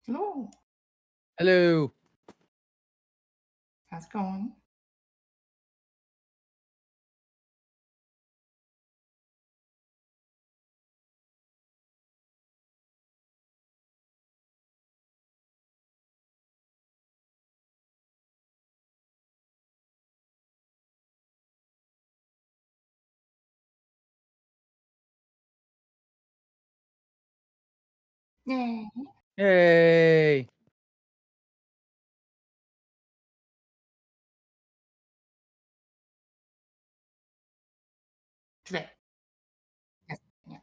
Hello. Hello. How's it going? Yay. Yay. Today. Yes. Yeah.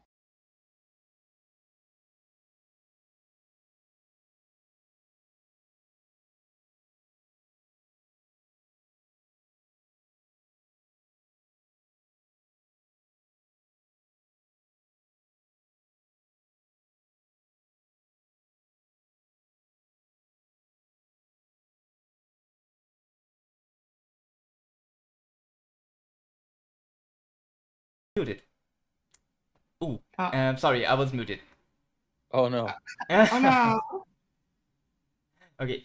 Muted. Ooh, Uh, sorry, I was muted. Oh no. oh no. Okay,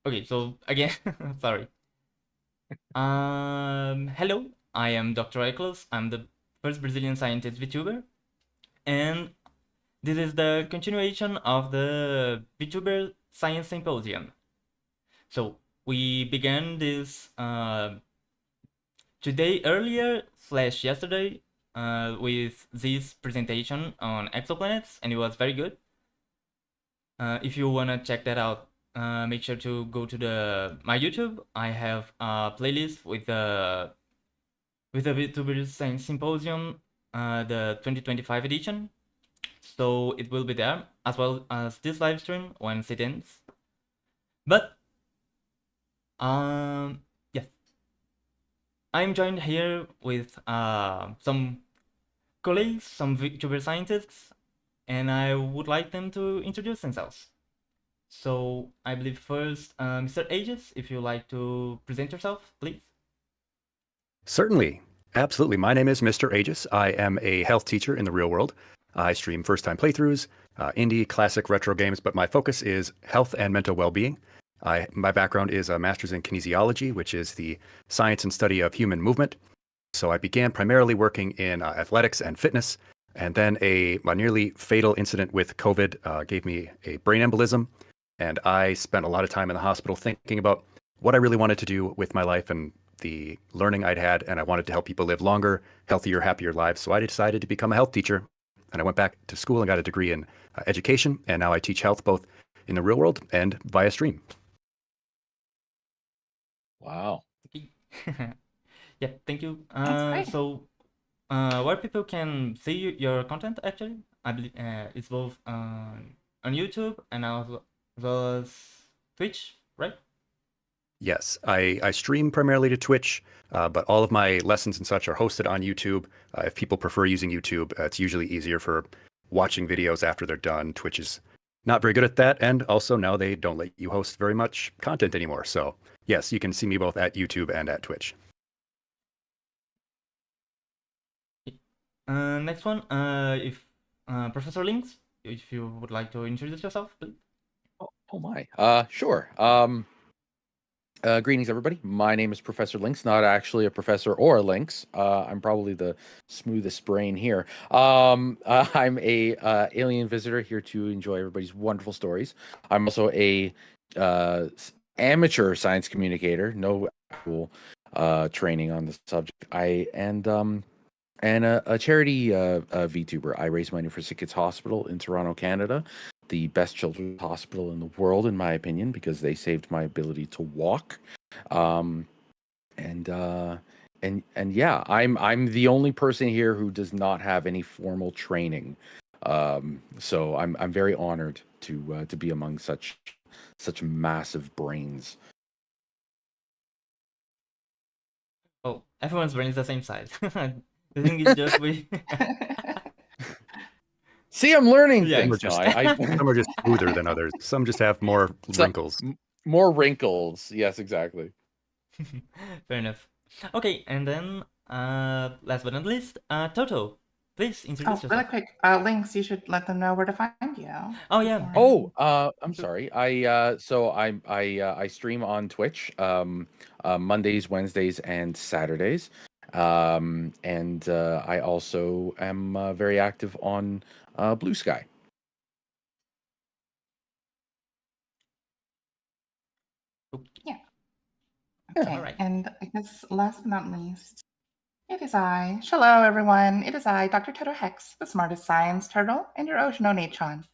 okay, so again, sorry. Hello, I am Dr. Ekelus. I'm the first Brazilian scientist VTuber, and this is the continuation of the VTuber Science Symposium. So we began this today earlier / yesterday with this presentation on exoplanets, and it was very good. If you wanna check that out, make sure to go to my YouTube. I have a playlist with the VTuber Science Symposium, the 2025 edition. So it will be there as well as this live stream once it ends. But yes, I'm joined here with some colleagues, some VTuber scientists, and I would like them to introduce themselves. So I believe first, Mr. Aegis, if you like to present yourself, please. Certainly. Absolutely. My name is Mr. Aegis. I am a health teacher in the real world. I stream first-time playthroughs, indie, classic, retro games, but my focus is health and mental well-being. My background is a master's in kinesiology, which is the science and study of human movement. So I began primarily working in athletics and fitness, and then a nearly fatal incident with COVID gave me a brain embolism, and I spent a lot of time in the hospital thinking about what I really wanted to do with my life and the learning I'd had, and I wanted to help people live longer, healthier, happier lives. So I decided to become a health teacher, and I went back to school and got a degree in education, and now I teach health both in the real world and via stream. Wow. Okay. Yeah, thank you. That's great. So where people can see your content actually, I believe it's both on YouTube and as well as Twitch, right? Yes, I stream primarily to Twitch, but all of my lessons and such are hosted on YouTube. If people prefer using YouTube, it's usually easier for watching videos after they're done. Twitch is not very good at that, and also now they don't let you host very much content anymore. So yes, you can see me both at YouTube and at Twitch. Next one, if Professor Links, if you would like to introduce yourself, please. Oh my. Sure. Greetings, everybody. My name is Professor Lynx, not actually a professor or a lynx. I'm probably the smoothest brain here. I'm a alien visitor here to enjoy everybody's wonderful stories. I'm also a amateur science communicator, no actual training on the subject. And a charity VTuber. I raise money for Sick Kids Hospital in Toronto, Canada, the best children's hospital in the world, in my opinion, because they saved my ability to walk. And yeah, I'm the only person here who does not have any formal training. So I'm very honored to be among such massive brains. Oh, everyone's brain is the same size. The thing is just we. See, I'm learning Yeah. things. Some are just smoother than others. Some just have more wrinkles. More wrinkles. Yes, exactly. Fair enough. Okay, and then last but not least, Toto. Please introduce really yourself. quick, Links, you should let them know where to find you. Oh yeah. before- I'm sorry. I stream on Twitch Mondays, Wednesdays, and Saturdays. And I also am very active on Blue Sky. Okay, Alright. and I guess last but not least, it is I. Hello, everyone. It is I, Dr. Toto Hex, the smartest science turtle, and your ocean onatron.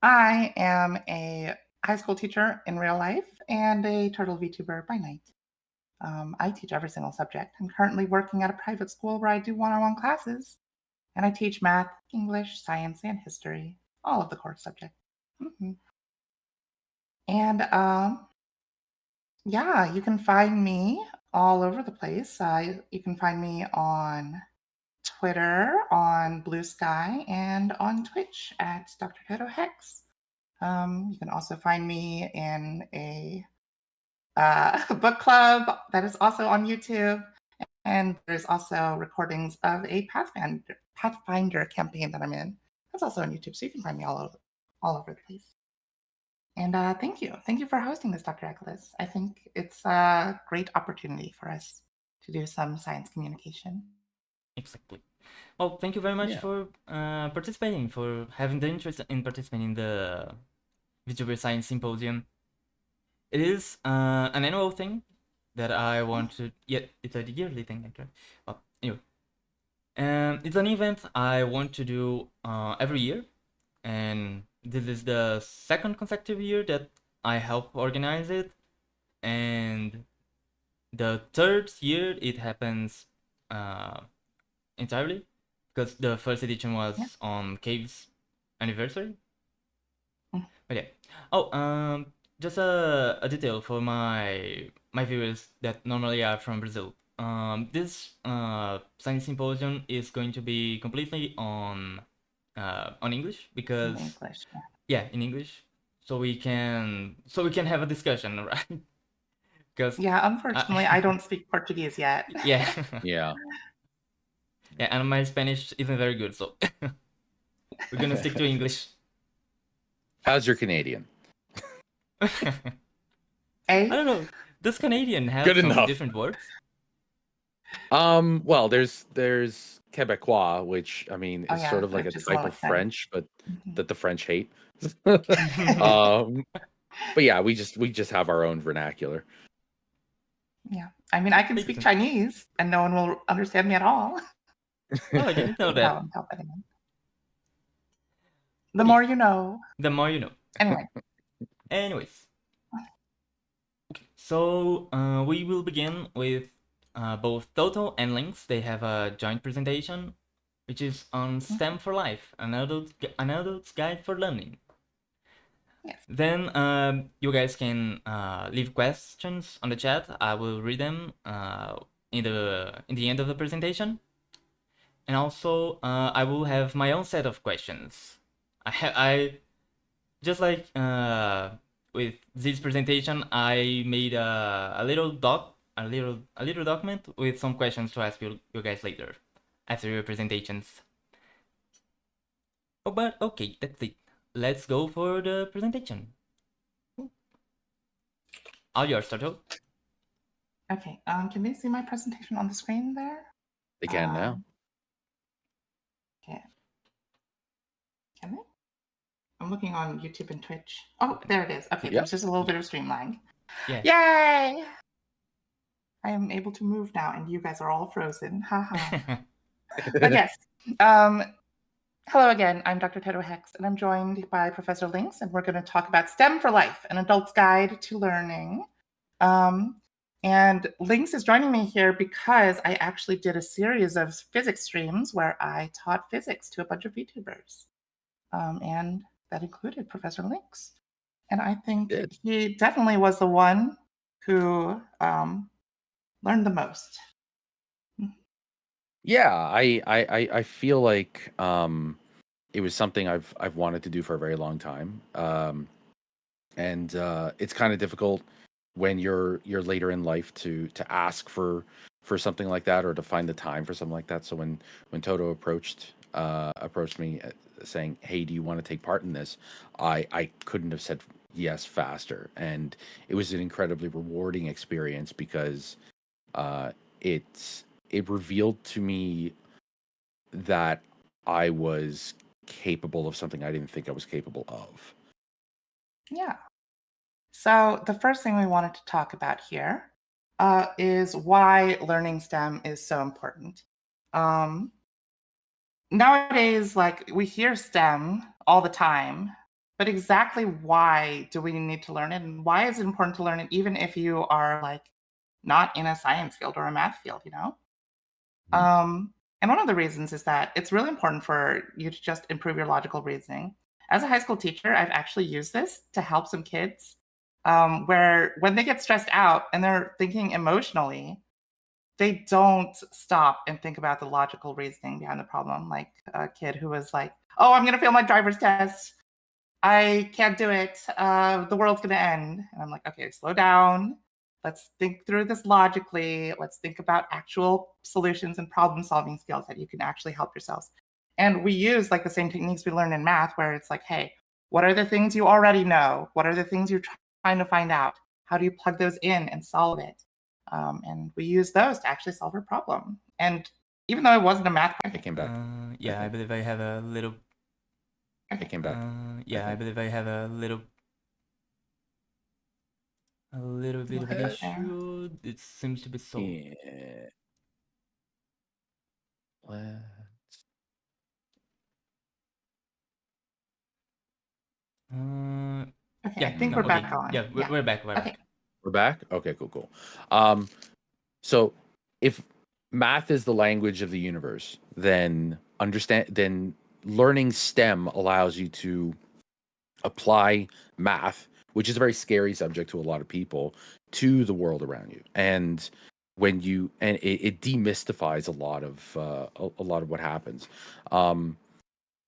I am a high school teacher in real life and a turtle VTuber by night. I teach every single subject. I'm currently working at a private school where I do one-on-one classes, and I teach math, English, science, and history, all of the core subjects. And yeah, you can find me all over the place. You can find me on Twitter, on Blue Sky, and on Twitch at Dr. Toto Hex. You can also find me in a book club that is also on YouTube. And there's also recordings of a Pathfinder campaign that I'm in. That's also on YouTube, so you can find me all over the place. And thank you. Thank you for hosting this, Dr. Ekelus. I think it's a great opportunity for us to do some science communication. Exactly. Well, thank you very much Yeah. for participating, for having the interest in participating in the VTuber Science Symposium. It is an annual thing that I want to. Yeah, it's a yearly thing, actually. Well, anyway, it's an event I want to do every year, and this is the second consecutive year that I help organize it, and the third year it happens entirely, because the first edition was on Cave's anniversary. But yeah. Oh, just a detail for my viewers that normally are from Brazil. This science symposium is going to be completely on English, because In English. yeah, in English, so we can have a discussion, right? Because Yeah, unfortunately, I don't speak Portuguese yet. yeah, Yeah. yeah, and my Spanish isn't very good, so we're gonna stick to English. How's your Canadian? I don't know. Does Canadian have Good some enough. different words? Well, there's Quebecois, which I mean is sort of like a which is type more of like that. French, but that the French hate. But yeah, we just have our own vernacular. Yeah, I mean, I can speak Chinese, and no one will understand me at all. Oh, I didn't know that. The more you know. The more you know. Anyways. Okay, so we will begin with both Toto and Lynx. They have a joint presentation, which is on STEM for Life, an adult's guide for learning. Yes. Then you guys can leave questions on the chat. I will read them in the end of the presentation. And also, I will have my own set of questions. I just like with this presentation, I made a little document with some questions to ask you guys later after your presentations. Oh, but okay, that's it. Let's go for the presentation. All yours, Toto. Okay. Can they see my presentation on the screen there? They can now. Okay. Can they? I'm looking on YouTube and Twitch. Oh, there it is. Okay, there's just a little bit of streamlining. Yeah. Yay! I am able to move now, and you guys are all frozen. Haha. But yes. Hello again. I'm Dr. Toto Hex, and I'm joined by Professor Lynx, and we're going to talk about STEM for Life, an adult's guide to learning. And Lynx is joining me here because I actually did a series of physics streams where I taught physics to a bunch of VTubers. And that included Professor Lynx. And I think he definitely was the one who learned the most. Yeah, I feel like it was something I've wanted to do for a very long time. And it's kind of difficult when you're later in life to ask for something like that, or to find the time for something like that. So when Toto approached approached me saying, "Hey, do you want to take part in this?" I couldn't have said yes faster, and it was an incredibly rewarding experience because uh, it revealed to me that I was capable of something I didn't think I was capable of. Yeah. So the first thing we wanted to talk about here is why learning STEM is so important. Um, Nowadays, like we hear STEM all the time, but exactly why do we need to learn it, and why is it important to learn it, even if you are like not in a science field or a math field, you know? Mhm. And one of the reasons is that it's really important for you to just improve your logical reasoning. As a high school teacher, I've actually used this to help some kids where when they get stressed out and they're thinking emotionally, they don't stop and think about the logical reasoning behind the problem. Like a kid who was like, "Oh, I'm going to fail my driver's test. I can't do it. The world's going to end." And I'm like, "Okay, slow down. Let's think through this logically. Let's think about actual solutions and problem solving skills that you can actually help yourselves." And we use like the same techniques we learn in math, where it's like, "Hey, what are the things you already know? What are the things you're trying to find out? How do you plug those in and solve it?" And we use those to actually solve our problem. And even though it wasn't a math It came back. Yeah, I think. believe I have a little. It came back. Yeah, I think. believe I have a little bit of an Okay. issue. It seems to be solved. Yeah. Let's- Okay, Yeah, I think no, we're okay. back on. Yeah, we're back. We're Okay. back. We're back? Okay, cool. So if math is the language of the universe, then learning STEM allows you to apply math, which is a very scary subject to a lot of people, to the world around you. And it demystifies a lot of a lot of what happens.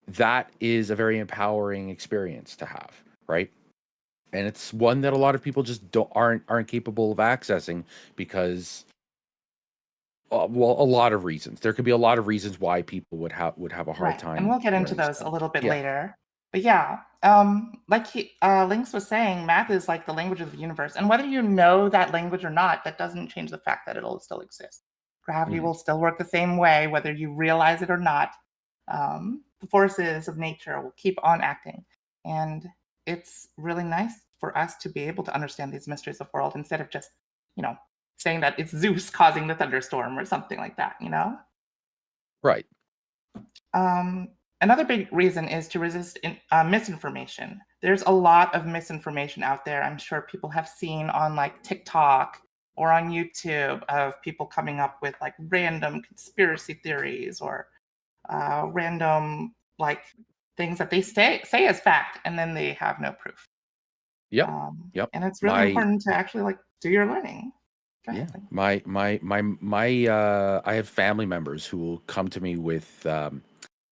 That is a very empowering experience to have, right? And it's one that a lot of people just aren't capable of accessing because well, a lot of reasons. There could be a lot of reasons why people would have a hard Right. And time we'll get into learning those a STEM. little bit Yeah. later. But yeah, like Lynx was saying, math is like the language of the universe. And whether you know that language or not, that doesn't change the fact that it'll still exist. Gravity Mhm. will still work the same way, whether you realize it or not. The forces of nature will keep on acting. And it's really nice for us to be able to understand these mysteries of the world instead of just, you know, saying that it's Zeus causing the thunderstorm or something like that, you know? Right. Another big reason is to resist misinformation. There's a lot of misinformation out there. I'm sure people have seen on like TikTok or on YouTube of people coming up with like random conspiracy theories or random like things that they say as fact and then they have no proof. Yep. Yep. And it's really important to actually like do your learning. Go Yeah. ahead, Lynn. My I have family members who will come to me with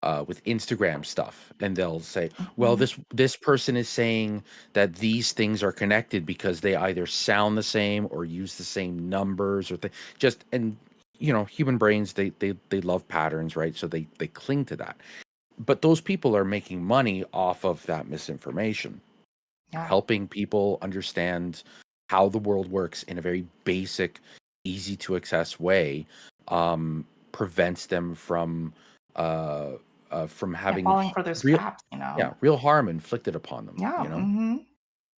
Instagram stuff, and they'll say, "Well, Mhm. this person is saying that these things are connected because they either sound the same or use the same numbers or just." And human brains, they love patterns, right? So they cling to that. But those people are making money off of that misinformation, Yeah. helping people understand how the world works in a very basic, easy to access way, prevents them from Yeah, having falling for those real traps, you know. yeah, real harm inflicted upon them, Yeah. you know?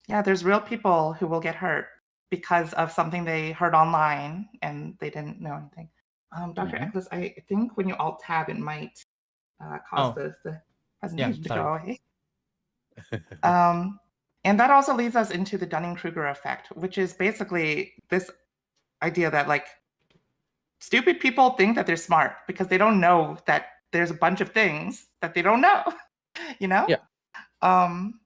Yeah, there's real people who will get hurt because of something they heard online and they didn't know anything. Dr. Mhm. Ekelus, I think when you alt tab, it might cause Oh, the yeah, presentation to sorry. go away. And that also leads us into the Dunning-Kruger effect, which is basically this idea that like stupid people think that they're smart because they don't know that there's a bunch of things that they don't know, you know? Yeah. Um,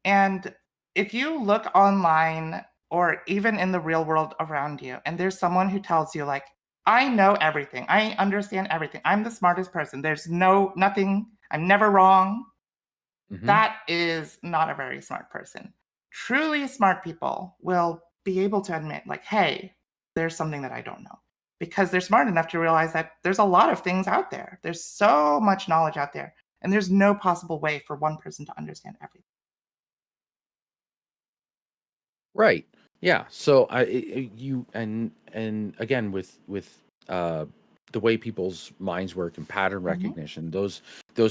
And if you look online or even in the real world around you, and there's someone who tells you, like, I know everything, I understand everything, I'm the smartest person, there's nothing, I'm never wrong, Mhm. that is not a very smart person. Truly smart people will be able to admit, like, hey, there's something that I don't know. because they're smart enough to realize that there's a lot of things out there. There's so much knowledge out there, and there's no possible way for one person to understand everything. Right. Yeah. So you and again with the way people's minds work and pattern recognition, those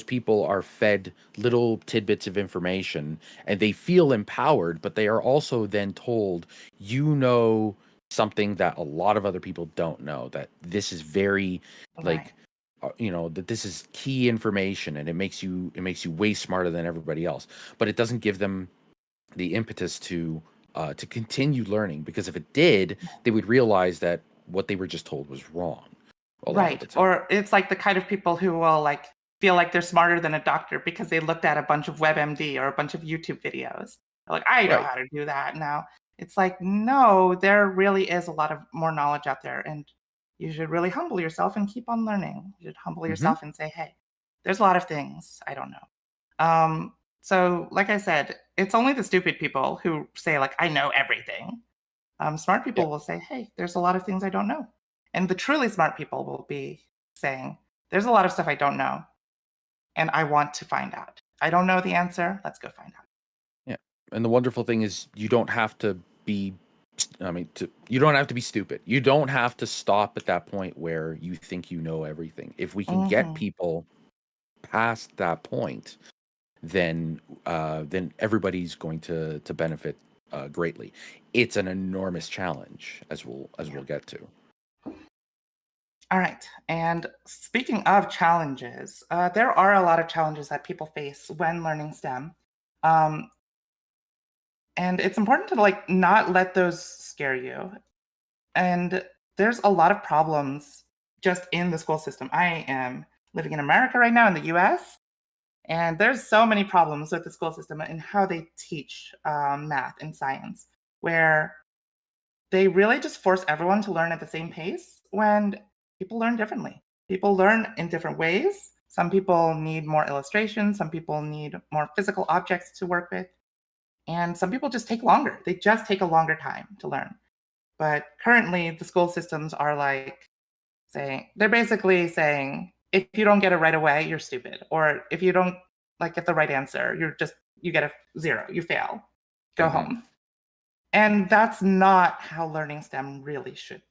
people are fed little tidbits of information and they feel empowered, but they are also then told, you know, something that a lot of other people don't know, that this is very Right. that this is key information and it makes you way smarter than everybody else, but it doesn't give them the impetus to continue learning, because if it did, they would realize that what they were just told was wrong a lot of Right. the time. Or it's like the kind of people who will like feel like they're smarter than a doctor because they looked at a bunch of WebMD or a bunch of YouTube videos. They're like, I know Right. how to do that now. It's like, no, there really is a lot of more knowledge out there. And you should really humble yourself and keep on learning. You should humble Hmm. yourself and say, hey, there's a lot of things I don't know. So like I said, it's only the stupid people who say, like, I know everything. Smart people Yep. will say, hey, there's a lot of things I don't know. And the truly smart people will be saying, there's a lot of stuff I don't know, and I want to find out. I don't know the answer. Let's go find out. Yeah. And the wonderful thing is you don't have to be you don't have to be stupid. You don't have to stop at that point where you think you know everything. If we can get people past that point, then everybody's going to benefit greatly. It's an enormous challenge, as we'll get to. All right. And speaking of challenges, there are a lot of challenges that people face when learning STEM. And it's important to like not let those scare you. And there's a lot of problems just in the school system. I am living in America right now, in the US, and there's so many problems with the school system and how they teach math and science, where they really just force everyone to learn at the same pace when people learn differently. People learn in different ways. Some people need more illustration, some people need more physical objects to work with, and some people just take longer. They just take a longer time to learn. But currently, the school systems are like they're basically saying, if you don't get it right away, you're stupid. Or if you don't like get the right answer, you get a 0, you fail, go home. And that's not how learning STEM really should.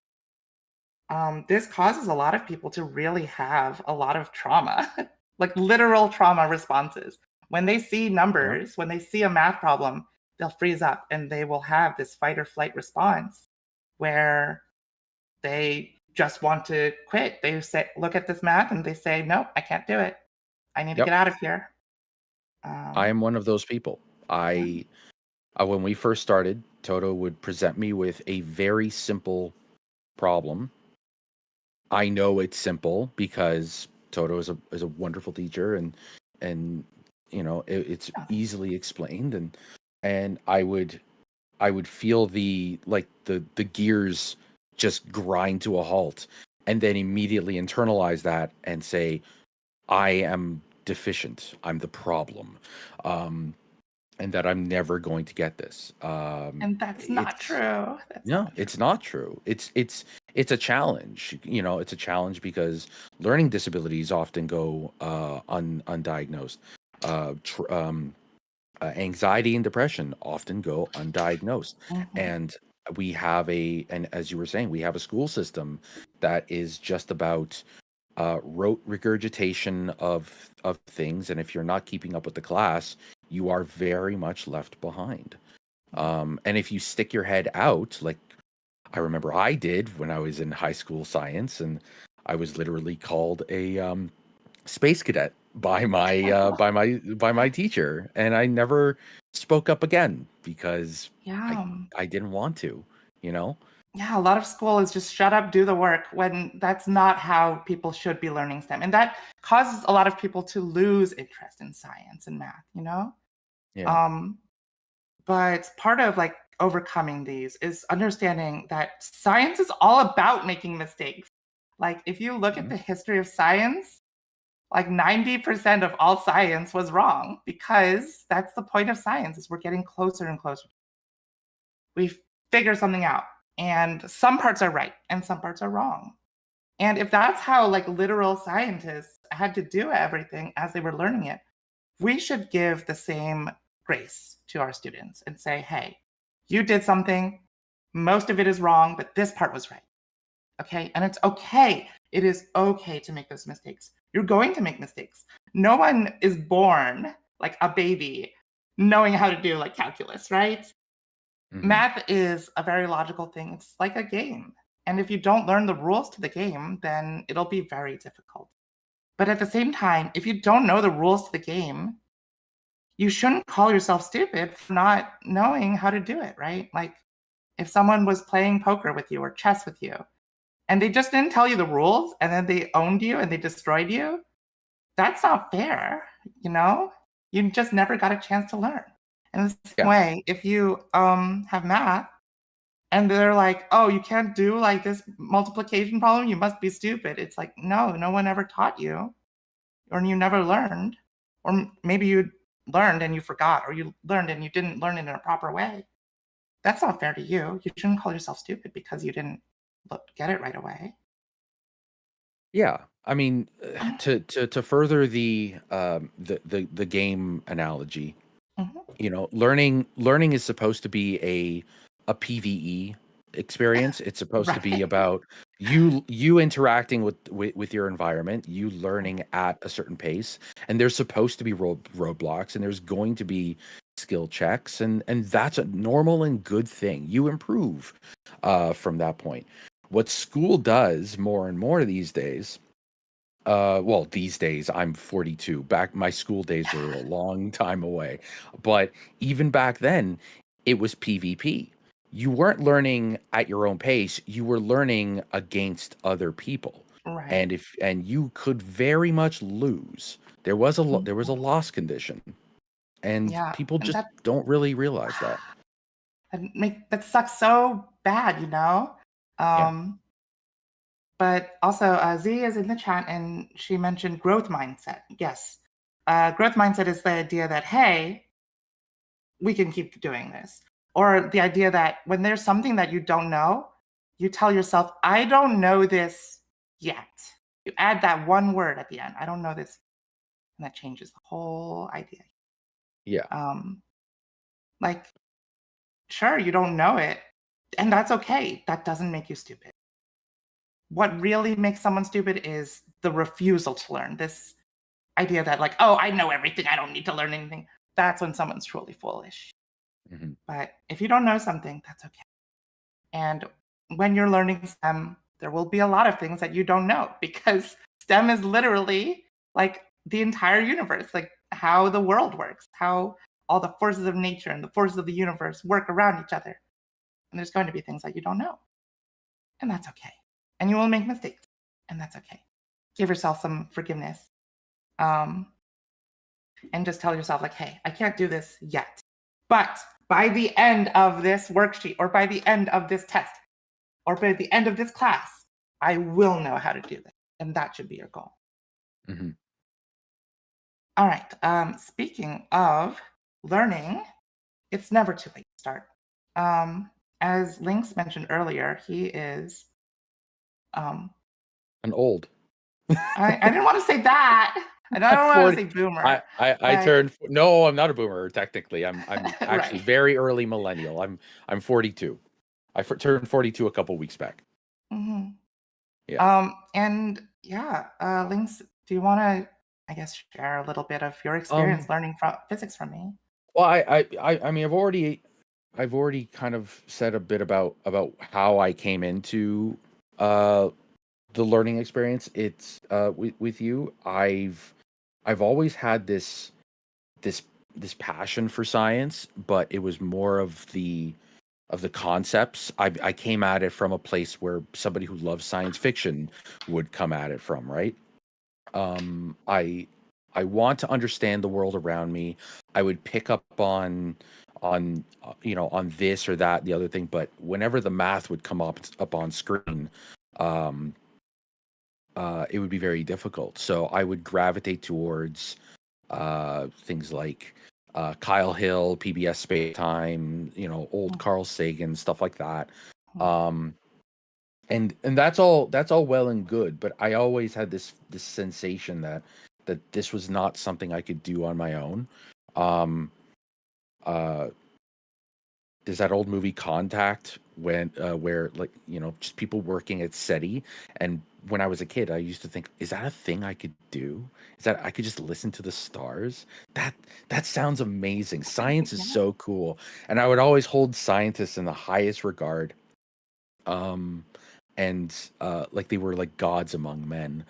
This causes a lot of people to really have a lot of trauma, like literal trauma responses. When they see numbers, when they see a math problem, they'll freeze up and they will have this fight or flight response where they just want to quit. They say, look at this math and they say, nope, I can't do it. I need to get out of here. I am one of those people. When we first started, Toto would present me with a very simple problem. I know it's simple because Toto is a wonderful teacher, and it's easily explained, and I would feel the gears just grind to a halt, and then immediately internalize that and say, I am deficient. I'm the problem. And that I'm never going to get this. And that's not true. It's not true. It's a challenge. It's a challenge because learning disabilities often go undiagnosed. Anxiety and depression often go undiagnosed. And we have and as you were saying, we have a school system that is just about rote regurgitation of things, and if you're not keeping up with the class, you are very much left behind. And if you stick your head out, like I remember I did when I was in high school science, and I was literally called a space cadet by my by my teacher, and I never spoke up again because I didn't want to, Yeah, a lot of school is just shut up, do the work, when that's not how people should be learning STEM. And that causes a lot of people to lose interest in science and math, Yeah. But part of like overcoming these is understanding that science is all about making mistakes. Like if you look at the history of science, like 90% of all science was wrong, because that's the point of science, is we're getting closer and closer. We figure something out, and some parts are right and some parts are wrong. And if that's how like literal scientists had to do everything as they were learning it, we should give the same grace to our students and say, hey, you did something, most of it is wrong, but this part was right. Okay. And it's okay. It is okay to make those mistakes. You're going to make mistakes. No one is born like a baby knowing how to do like calculus, right? Math is a very logical thing. It's like a game. And if you don't learn the rules to the game, then it'll be very difficult. But at the same time, if you don't know the rules to the game, you shouldn't call yourself stupid for not knowing how to do it, right? Like if someone was playing poker with you or chess with you, and they just didn't tell you the rules and then they owned you and they destroyed you, that's not fair, you know? You just never got a chance to learn. In the same way, if you have math and they're like, oh, you can't do like this multiplication problem, you must be stupid. It's like, no one ever taught you, or you never learned, or maybe you learned and you forgot, or you learned and you didn't learn it in a proper way. That's not fair to you. You shouldn't call yourself stupid because you didn't get it right away. Yeah, I mean, to further the game analogy, you know, learning is supposed to be a PvE experience. It's supposed to be Right. about you interacting with your environment, you learning at a certain pace, and there's supposed to be roadblocks, and there's going to be skill checks, and that's a normal and good thing. You improve from that point. What school does more and more these days, well, these days I'm 42. Back my school days were a long time away, but even back then, it was PvP. You weren't learning at your own pace. You were learning against other people, Right. and you could very much lose. There was a loss condition, and Yeah. people And just don't really realize that. that sucks so bad, you know? But also, Z is in the chat and she mentioned growth mindset. Yes. Growth mindset is the idea that, hey, we can keep doing this. Or the idea that when there's something that you don't know, you tell yourself, I don't know this yet. You add that one word at the end, I don't know this. And that changes the whole idea. Yeah. Like, sure, you don't know it, and that's okay. That doesn't make you stupid. What really makes someone stupid is the refusal to learn. This idea that like, oh, I know everything, I don't need to learn anything. That's when someone's truly foolish. But if you don't know something, that's okay. And when you're learning STEM, there will be a lot of things that you don't know, because STEM is literally like the entire universe, like how the world works, how all the forces of nature and the forces of the universe work around each other. And there's going to be things that you don't know. And that's okay. And you will make mistakes. And that's okay. Give yourself some forgiveness. And just tell yourself, like, hey, I can't do this yet. But by the end of this worksheet, or by the end of this test, or by the end of this class, I will know how to do this. And that should be your goal. All right. Speaking of learning, it's never too late to start. As Lynx mentioned earlier, he is an old. I didn't want to say that. I don't want to say boomer. I turned. No, I'm not a boomer. Technically, I'm actually Right. very early millennial. I'm 42. I turned 42 a couple weeks back. Yeah. And yeah, Lynx, do you want to, I guess, share a little bit of your experience learning physics from me? Well, I mean, I've already kind of said a bit about how I came into the learning experience. It's with you. I've always had this passion for science, but it was more of the concepts. I came at it from a place where somebody who loves science fiction would come at it from, right? I want to understand the world around me. I would pick up on you know, on this or that, the other thing, but whenever the math would come up on screen, it would be very difficult. So I would gravitate towards things like Kyle Hill, PBS Space Time, you know, old Carl Sagan, stuff like that. and that's all well and good, but I always had this sensation that this was not something I could do on my own. Um, uh, there's that old movie Contact when where, like, just people working at SETI, and when I was a kid, I used to think, is that a thing I could do? Is that I could just listen to the stars? That sounds amazing. Science is Yeah. so cool, and I would always hold scientists in the highest regard. And like, they were like gods among men,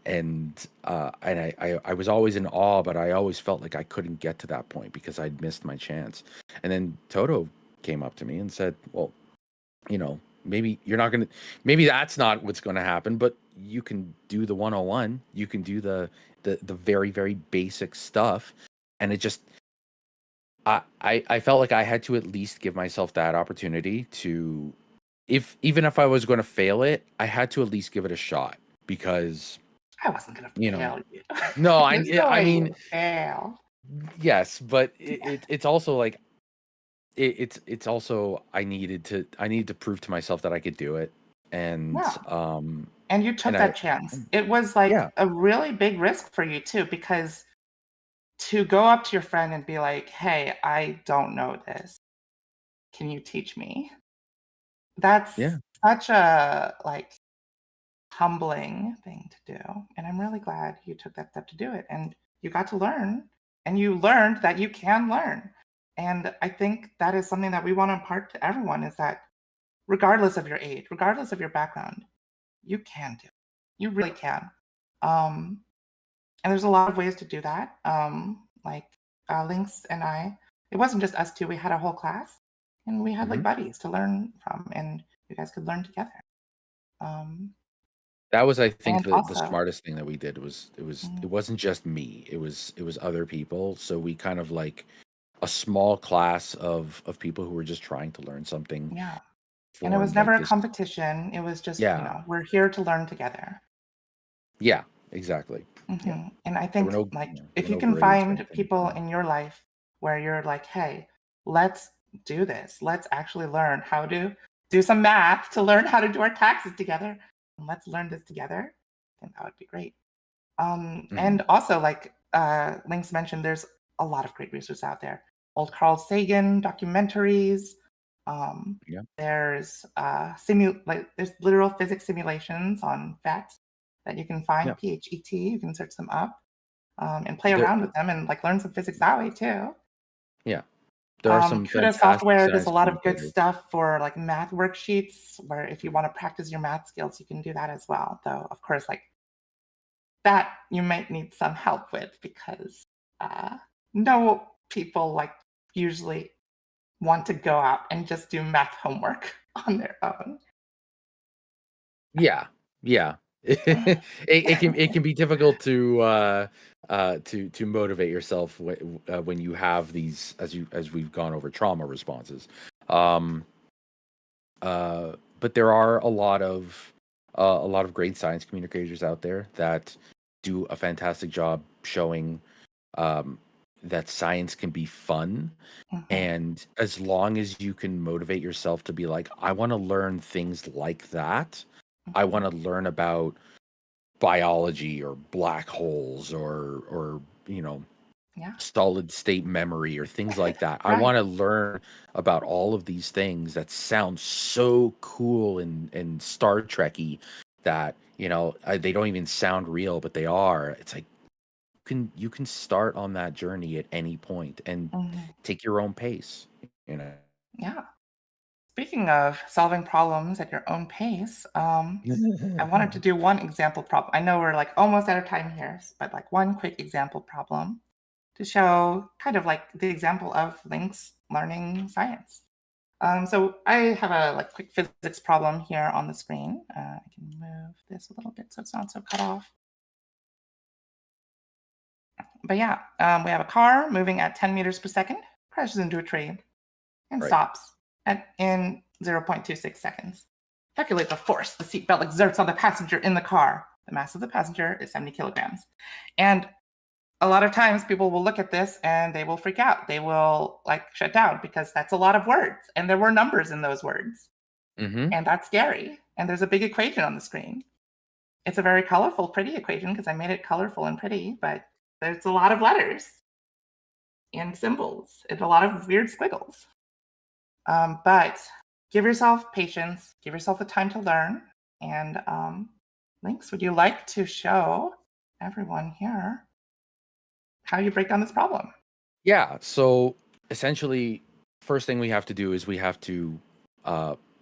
and I was always in awe, but I always felt like I couldn't get to that point because I'd missed my chance. And then Toto came up to me and said, well, maybe you're not gonna, maybe that's not what's going to happen, but you can do the 101, you can do the very, very basic stuff. And it just, I felt like I had to at least give myself that opportunity to, even if I was going to fail it, I had to at least give it a shot, because I wasn't gonna you know fail you. no, There's no I way you mean, would fail. yes, but it's also like, it's also, I needed to prove to myself that I could do it. And Yeah. And you took and that chance. It was like yeah, a really big risk for you too, because to go up to your friend and be like, "Hey, I don't know this. Can you teach me?" That's yeah, such a like humbling thing to do. And I'm really glad you took that step to do it. And you got to learn, and you learned that you can learn. And I think that is something that we want to impart to everyone, is that regardless of your age, regardless of your background, you can do it. You really can. Um, and there's a lot of ways to do that. Like Lynx and I, it wasn't just us two, we had a whole class, and we had like mhm. buddies to learn from, and you guys could learn together. Um, That was, I think, and the also, smartest thing that we did. It mm, wasn't just me, it was other people. So we kind of like a small class of people who were just trying to learn something, yeah. And it was formed never like a this. competition. It was just, Yeah, we're here to learn together. yeah, exactly. Yeah, And I there were think, no like, there if were you no can grades or find anything. people in your life where you're like, hey, let's do this. Let's actually learn how to do some math to learn how to do our taxes together. And let's learn this together. And that would be great. Mhm. And also, like Lynx mentioned, there's a lot of great resources out there. Old Carl Sagan documentaries. Yeah, There's there's literal physics simulations on PhET that you can yeah. find, PHET. You can search them up and play There, around with them and like learn some physics that way too. yeah, there are some CUDA fantastic software does science a lot of good communicators. stuff for like math worksheets, where if you want to practice your math skills, you can do that as well. Though, of course, like that you might need some help with, because no people like usually want to go out and just do math homework on their own. Yeah, yeah. It can be difficult to motivate yourself when you have these, as we've gone over, trauma responses. Um, but there are a lot of great science communicators out there that do a fantastic job showing, um, that science can be fun. Mhm. And as long as you can motivate yourself to be like, I want to learn things like that. I Mhm. want to learn about biology or black holes or Yeah. solid state memory or things like that. I Right. want to learn about all of these things that sound so cool and Star Trekky, that they don't even sound real, but they are. It's like, you can start on that journey at any point and Mhm. take your own pace. You know. Yeah. Speaking of solving problems at your own pace, I wanted to do one example problem. I know we're like almost out of time here, but like one quick example problem to show kind of like the example of Link's learning science. So I have a like quick physics problem here on the screen. I can move this a little bit so it's not so cut off. But yeah, we have a car moving at 10 meters per second, crashes into a tree, and Right. stops in 0.26 seconds. Calculate the force the seatbelt exerts on the passenger in the car. The mass of the passenger is 70 kilograms. And a lot of times people will look at this and they will freak out. They will like shut down, because that's a lot of words and there were numbers in those words. Mm-hmm. And that's scary. And there's a big equation on the screen. It's a very colorful, pretty equation because I made it colorful and pretty, but there's a lot of letters and symbols and a lot of weird squiggles. But give yourself patience, give yourself the time to learn. And Lynx, would you like to show everyone here how you break down this problem? Yeah. So essentially, first thing we have to do is we have to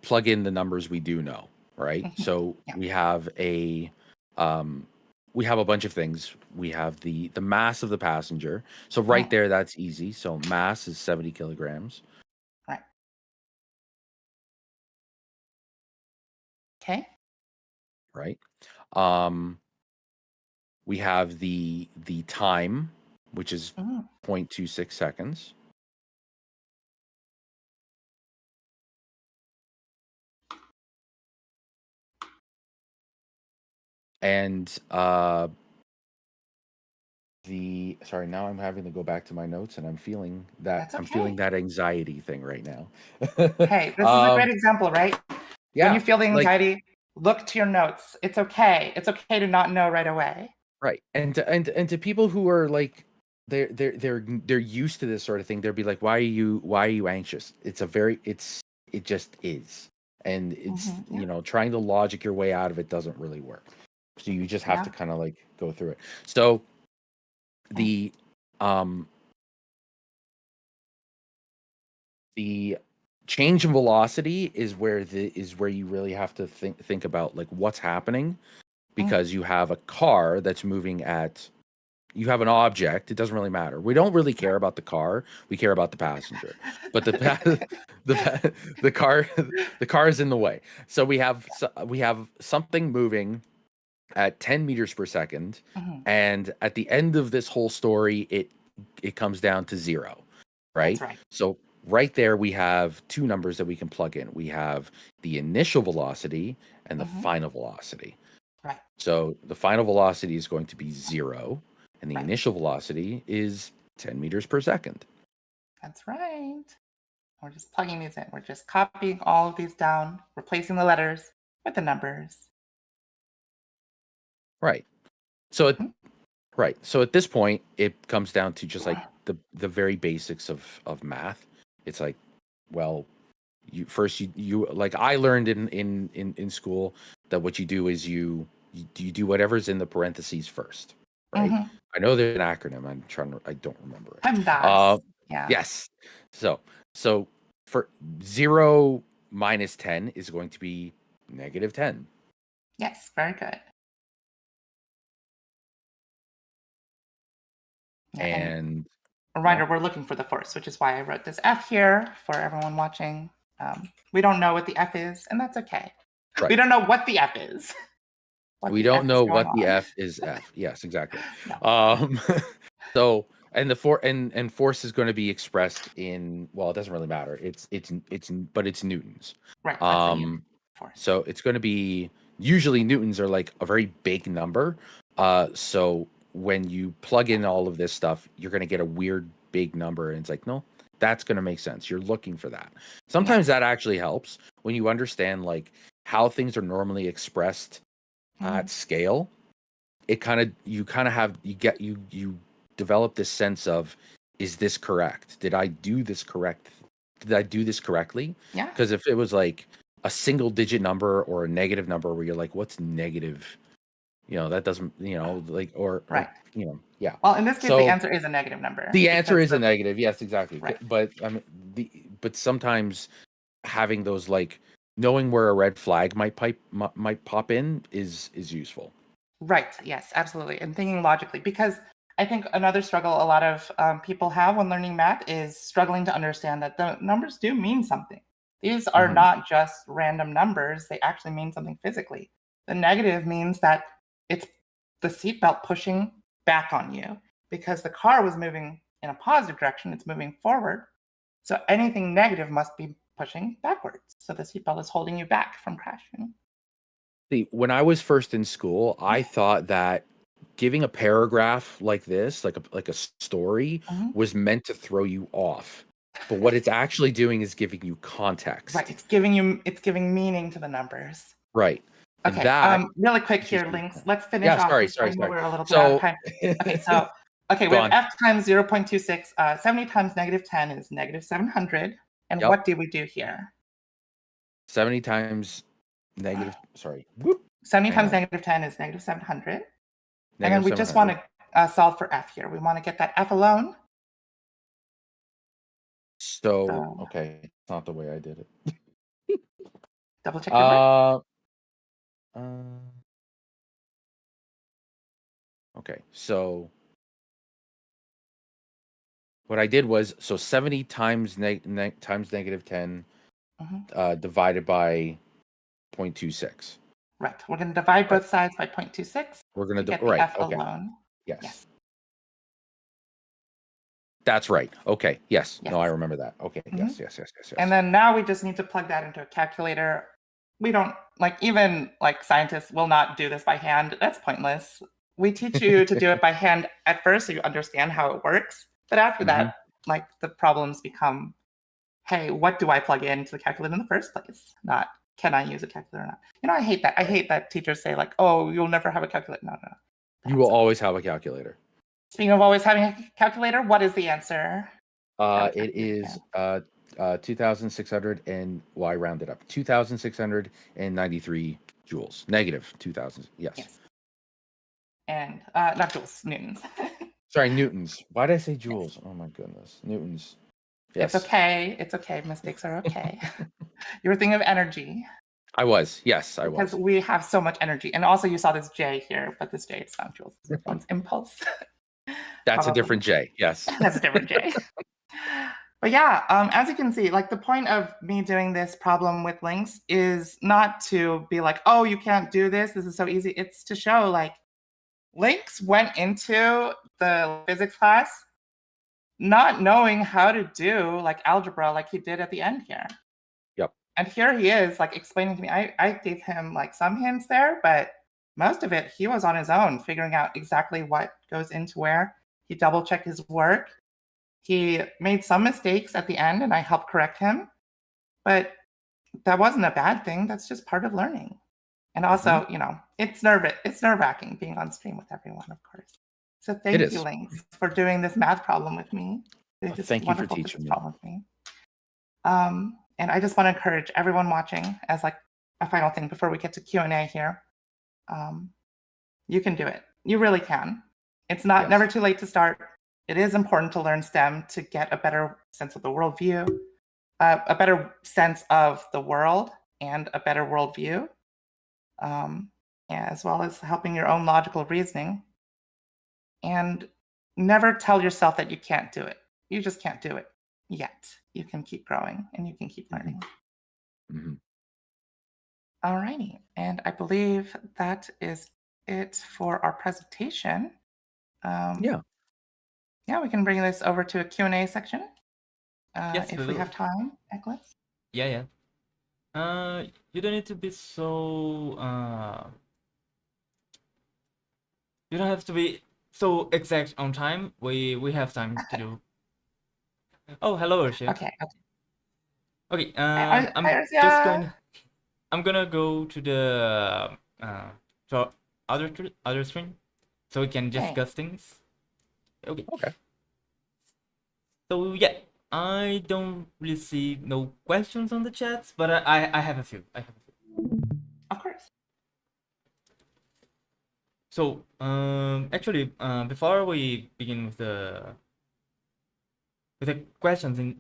plug in the numbers we do know, right? So Yeah. we have a bunch of things. We have the mass of the passenger. So right there, that's easy. So mass is 70 kilograms. Right. Okay. Right. We have the time, which is 0.26 seconds. And sorry, now I'm having to go back to my notes, and I'm feeling that I'm feeling that anxiety thing right now. Hey, this is a great example, right? Yeah. When you feel the anxiety, look to your notes. It's okay. It's okay to not know right away. Right. And to people who are like they're used to this sort of thing, they'll be like, why are you anxious? It just is. And it's trying to logic your way out of it doesn't really work. So you just have to kind of like go through it. So the change in velocity is where you really have to think about like what's happening, because you have a car that's moving you have an object. It doesn't really matter. We don't really care about the car. We care about the passenger. But the car is in the way. So we have something moving at 10 meters per second, and at the end of this whole story, it comes down to 0, right? That's right. So right there, we have two numbers that we can plug in. We have the initial velocity and the final velocity. Right. So the final velocity is going to be 0, and the initial velocity is 10 meters per second. That's right. We're just plugging these in. We're just copying all of these down, replacing the letters with the numbers. Right. So So at this point, it comes down to just like the very basics of math. It's like, well, you like I learned in school that what you do is you do whatever's in the parentheses first, right? I know there's an acronym. I don't remember it. PEMDAS. Yeah. Yes. So for 0 minus 10 is going to be -10. Yes, very good. And a reminder, we're looking for the force, which is why I wrote this F here for everyone watching. We don't know what the F is, and that's okay. Right. We don't know what the F is. We don't know what the F is. F. Yes, exactly. So and and force is going to be expressed in, well, it doesn't really matter. But it's newtons. Right. Force. So it's going to be, usually newtons are like a very big number. So when you plug in all of this stuff, you're going to get a weird big number, and it's like, no, that's going to make sense. You're looking for that. Sometimes that actually helps when you understand like how things are normally expressed at scale. You develop this sense of, is this correct? Did I do this correctly? Yeah. Because if it was like a single digit number or a negative number where you're like, what's negative? That doesn't, like, or yeah. Well, in this case, the answer is a negative number. The answer is a negative. Yes, exactly. Right. But but sometimes having those, like, knowing where a red flag might pop in is useful. Right. Yes, absolutely. And thinking logically, because I think another struggle a lot of people have when learning math is struggling to understand that the numbers do mean something. These are not just random numbers. They actually mean something physically. The negative means that it's the seatbelt pushing back on you, because the car was moving in a positive direction. It's moving forward. So anything negative must be pushing backwards. So the seatbelt is holding you back from crashing. See, when I was first in school, I thought that giving a paragraph like this, like a story, was meant to throw you off. But what it's actually doing is giving you context. Right. It's giving meaning to the numbers. Right. And Okay. that Really quick is here, just links. Let's finish yeah, off. sorry. I know we're a little bit out of time. Okay, we Go have on. f times 0.26. 70 times -10 is -700. And Yep. what do we do here? 70 times negative. Sorry. Whoop. 70 Hang times on. -10 is -700. And then Negative we just 700. want to solve for f here. We want to get that f alone. So, okay, it's not the way I did it. Double check your work. Okay, so what I did was 70 times times -10 divided by 0.26. Right. We're going to divide both sides by 0.26. We're going to get the f alone. Yes. That's right. Okay. Yes. No, I remember that. Okay. Yes. And then now we just need to plug that into a calculator. We don't even scientists will not do this by hand. That's pointless. We teach you to do it by hand at first so you understand how it works. But after that, the problems become, hey, what do I plug into the calculator in the first place? Not, can I use a calculator or not? I hate that. I hate that teachers say oh, you'll never have a calculator. No. You will always have a calculator. Speaking of always having a calculator, what is the answer? It is 2,600 and I rounded up 2,693 joules. Negative 2,000. Yes. And not joules, newtons. Sorry, newtons. Why did I say joules? Yes. Oh my goodness, newtons. Yes. It's okay. It's okay. Mistakes are okay. You were thinking of energy. I was. Yes, I was. Because we have so much energy, and also you saw this J here, but this J is not joules. It's impulse. That's a different J. Yes. That's a different J. But yeah, as you can see, the point of me doing this problem with links is not to be oh, you can't do this. This is so easy. It's to show links went into the physics class not knowing how to do algebra like he did at the end here. Yep. And here he is explaining to me. I gave him some hints there, but most of it he was on his own figuring out exactly what goes into where. He double checked his work. He made some mistakes at the end and I helped correct him, but that wasn't a bad thing. That's just part of learning. And also, it's nerve-wracking being on stream with everyone, of course. So thank you, Links, for doing this math problem with me. Thank you for teaching me. With me. And I just want to encourage everyone watching as a final thing before we get to Q&A here. You can do it. You really can. It's never too late to start. It is important to learn STEM to get a better sense of the worldview, a better sense of the world, and a better worldview, as well as helping your own logical reasoning. And never tell yourself that you can't do it. You just can't do it yet. You can keep growing and you can keep learning. All righty. And I believe that is it for our presentation. Yeah, we can bring this over to a Q&A section if we have time, Ekelus. Yeah. You don't need to be so... you don't have to be so exact on time. We have time to do... Oh, hello, Ursula. Okay, I'm gonna go to the to other screen so we can discuss things. Okay. So yeah, I don't really see no questions on the chats, but I have a few. Of course. So actually, before we begin with the questions,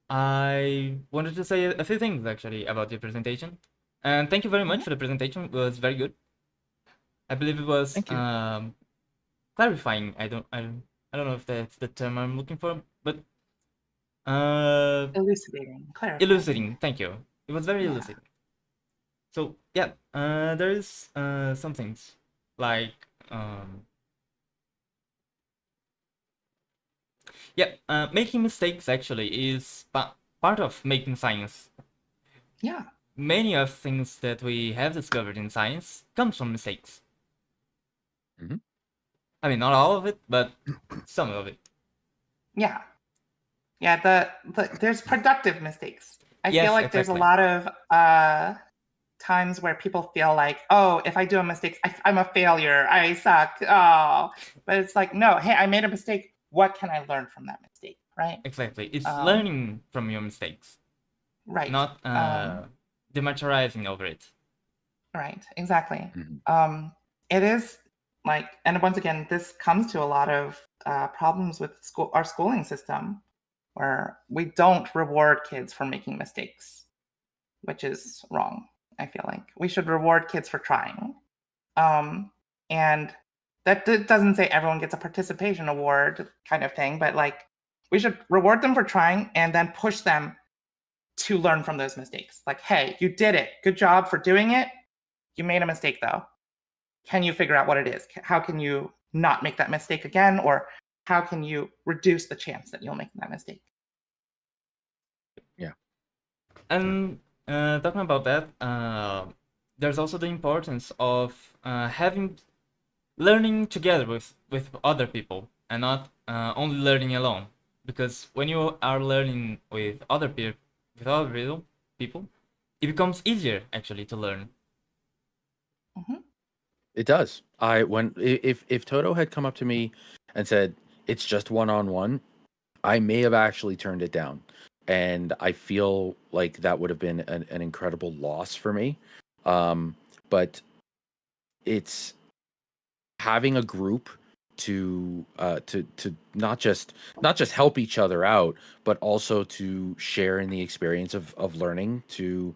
I wanted to say a few things actually about the presentation. And thank you very much for the presentation. It was very good. I believe it was clarifying. I don't know if that's the term I'm looking for, but elucidating, clarifying. Elucidating. Thank you. It was very elucidating. So yeah, there is some things like making mistakes actually is part of making science. Yeah. Many of things that we have discovered in science comes from mistakes. I mean, not all of it, but some of it. Yeah. Yeah, there's productive mistakes. I Yes, feel like there's a exactly. lot of times where people feel like, oh, if I do a mistake, I'm a failure. I suck. Oh, but it's like, no, hey, I made a mistake. What can I learn from that mistake? Right. Exactly. It's Um, learning from your mistakes, right. not dematurizing over it. Right. Exactly. Mhm. It is like, and once again, this comes to a lot of problems with our schooling system, where we don't reward kids for making mistakes, which is wrong. I feel like we should reward kids for trying. And that doesn't say everyone gets a participation award kind of thing, but like we should reward them for trying and then push them to learn from those mistakes. Like, hey, you did it. Good job for doing it. You made a mistake though. Can you figure out what it is? How can you not make that mistake again? Or how can you reduce the chance that you'll make that mistake? Yeah. And talking about that, there's also the importance of learning together with other people and not only learning alone. Because when you are learning with other people, it becomes easier actually to learn. Mhm. It does. If Toto had come up to me and said it's just one-on-one, I may have actually turned it down, and I feel like that would have been an incredible loss for me. But it's having a group to not just help each other out, but also to share in the experience of learning, to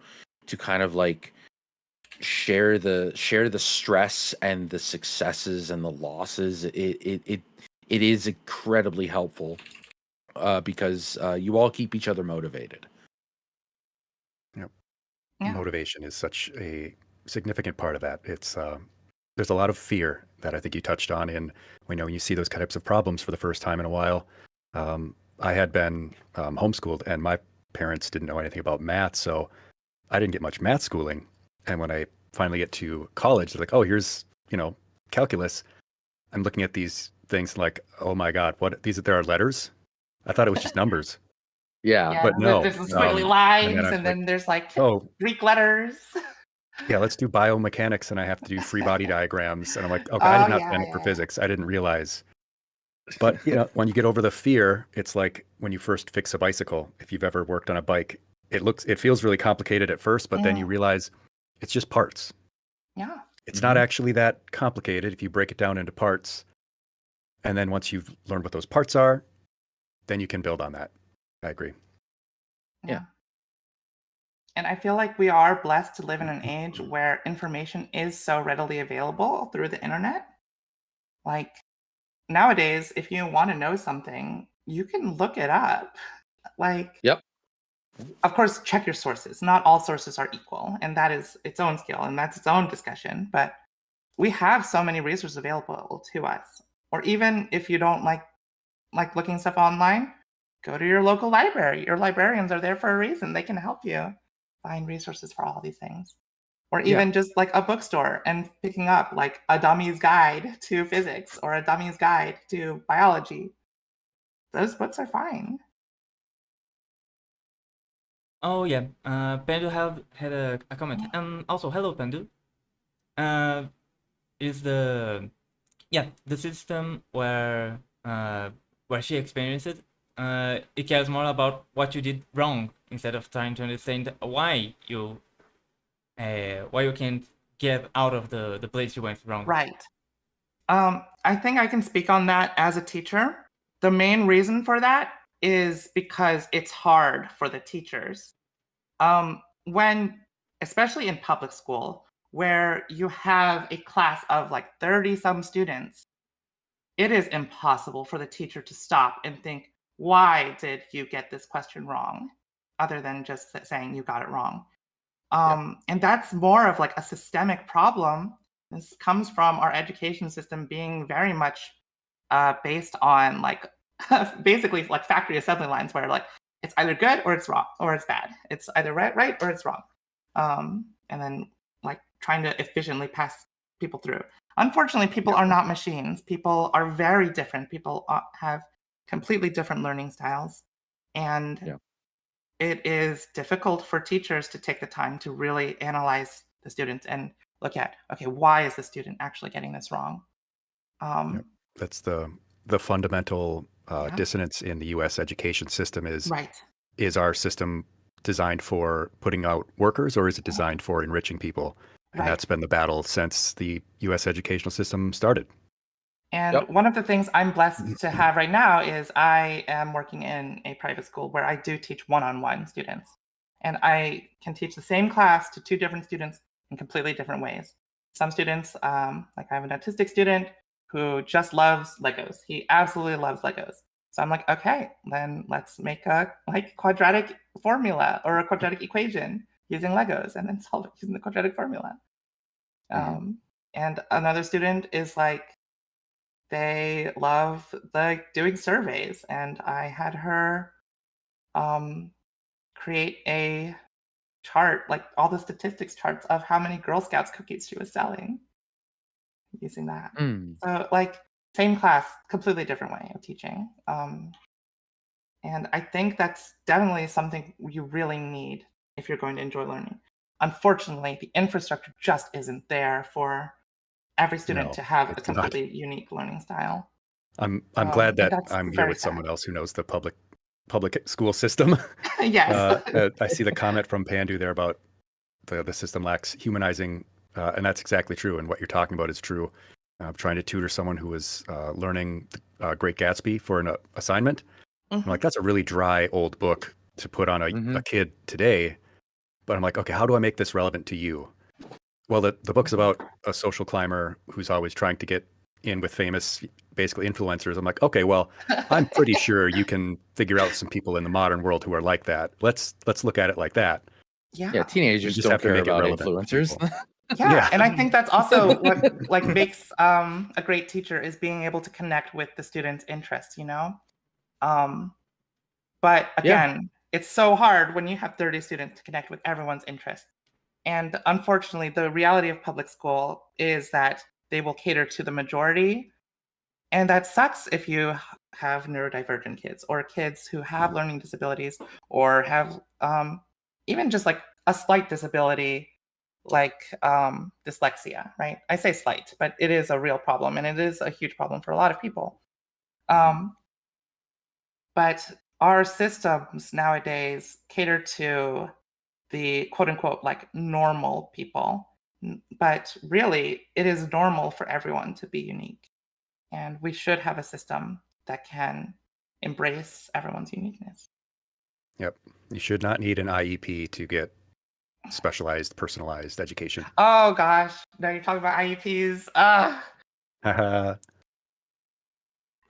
kind of like share the stress and the successes and the losses. It is incredibly helpful, because you all keep each other motivated. Yep. Yeah. Motivation is such a significant part of that. It's there's a lot of fear that I think you touched on in when you see those types of problems for the first time in a while. I had been homeschooled, and my parents didn't know anything about math, so I didn't get much math schooling. And when I finally get to college, they're like, "Oh, here's calculus." I'm looking at these things like, "Oh my God, what these? There are letters? I thought it was just numbers." Yeah. Yeah, But no. there's the squiggly And then I lines, was and like, then there's like "Oh, Greek letters. yeah, let's do biomechanics," and I have to do free body diagrams. And I'm like, "Okay, I Oh did not yeah, sign up for yeah, yeah. physics. I didn't realize." But when you get over the fear, it's like when you first fix a bicycle. If you've ever worked on a bike, it feels really complicated at first, but then you Mm, realize it's just parts. yeah. It's not Mhm. actually that complicated if you break it down into parts. And then once you've learned what those parts are, then you can build on that. I agree. Yeah. Yeah. And I feel like we are blessed to live in an age where information is so readily available through the internet. Like nowadays, if you want to know something, you can look it up. Like, Yep. of course, check your sources. Not all sources are equal, and that is its own skill and that's its own discussion. But we have so many resources available to us. Or even if you don't like looking stuff online, go to your local library. Your librarians are there for a reason. They can help you find resources for all these things. Or Yeah. even just like a bookstore and picking up like a dummy's guide to physics or a dummy's guide to biology. Those books are fine. Oh yeah, Pandu had a comment, and also hello Pandu. Uh, is the system where she experienced it? It cares more about what you did wrong instead of trying to understand why you can't get out of the place you went wrong. Right. I think I can speak on that as a teacher. The main reason for that is because it's hard for the teachers. When, especially in public school, where you have a class of like 30 some students, it is impossible for the teacher to stop and think, why did you get this question wrong? Other than just saying you got it wrong. Yep. And that's more of like a systemic problem. This comes from our education system being very much based on like basically like factory assembly lines where like it's either good or it's wrong or it's bad. It's either right or it's wrong. And then like trying to efficiently pass people through. Unfortunately, people Yep. are not machines. People are very different. People have completely different learning styles. And Yeah. it is difficult for teachers to take the time to really analyze the students and look at, okay, why is the student actually getting this wrong? Yep. That's the fundamental Yeah. dissonance in the U.S. education system Right. is our system designed for putting out workers, or is it designed for enriching people? And Right. that's been the battle since the U.S. educational system started. And Yep. one of the things I'm blessed to have right now is I am working in a private school where I do teach one-on-one students. And I can teach the same class to 2 different students in completely different ways. Some students, like I have an autistic student who just loves Legos. He absolutely loves Legos. So I'm like, okay, then let's make a like quadratic formula or a quadratic equation using Legos and then solve it using the quadratic formula. And another student is like, they love like doing surveys, and I had her create a chart, like all the statistics charts of how many Girl Scouts cookies she was selling using that. Mm. So like same class, completely different way of teaching. And I think that's definitely something you really need if you're going to enjoy learning. Unfortunately, the infrastructure just isn't there for every student No, to have a it's not. completely unique learning style. I'm glad that That's I'm here very with sad. someone else who knows the public school system. Yes. I see the comment from Pandu there about the system lacks humanizing, and that's exactly true. And what you're talking about is true. Trying to tutor someone who was learning Great Gatsby for an assignment. I'm like, that's a really dry old book to put on a kid today. But I'm like, okay, how do I make this relevant to you? Well, the book's about a social climber who's always trying to get in with famous, basically influencers. I'm like, okay, well, I'm pretty sure you can figure out some people in the modern world who are like that. Let's look at it like that. Yeah, Yeah. teenagers just don't have to care make it about relevant to influencers. people. Yeah. Yeah. And I think that's also what like makes a great teacher is being able to connect with the students' interests, you know? But Yeah. again, it's so hard when you have 30 students to connect with everyone's interests. And unfortunately, the reality of public school is that they will cater to the majority. And that sucks if you have neurodivergent kids or kids who have learning disabilities or have even just like a slight disability like dyslexia, right? I say slight, but it is a real problem and it is a huge problem for a lot of people. But our systems nowadays cater to the quote unquote like normal people. But really, it is normal for everyone to be unique. And we should have a system that can embrace everyone's uniqueness. Yep. You should not need an IEP to get specialized, personalized education. Oh gosh, now you're talking about IEPs.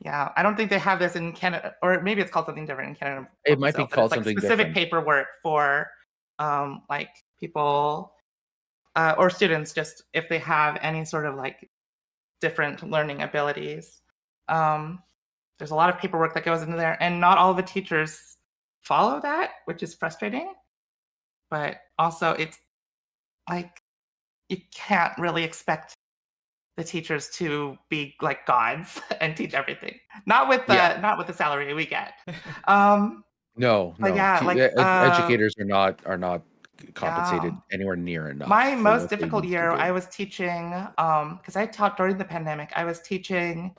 Yeah, I don't think they have this in Canada, or maybe it's called something different in Canada. It might be itself, but called it's like something specific different. paperwork for like people or students, just if they have any sort of like different learning abilities. There's a lot of paperwork that goes into there, and not all the teachers follow that, which is frustrating. But also, it's like you can't really expect the teachers to be like gods and teach everything. Not with the salary we get. No. But yeah, like educators are not compensated anywhere near enough. My for most what they difficult need to year, do. I was teaching because I taught during the pandemic. I was teaching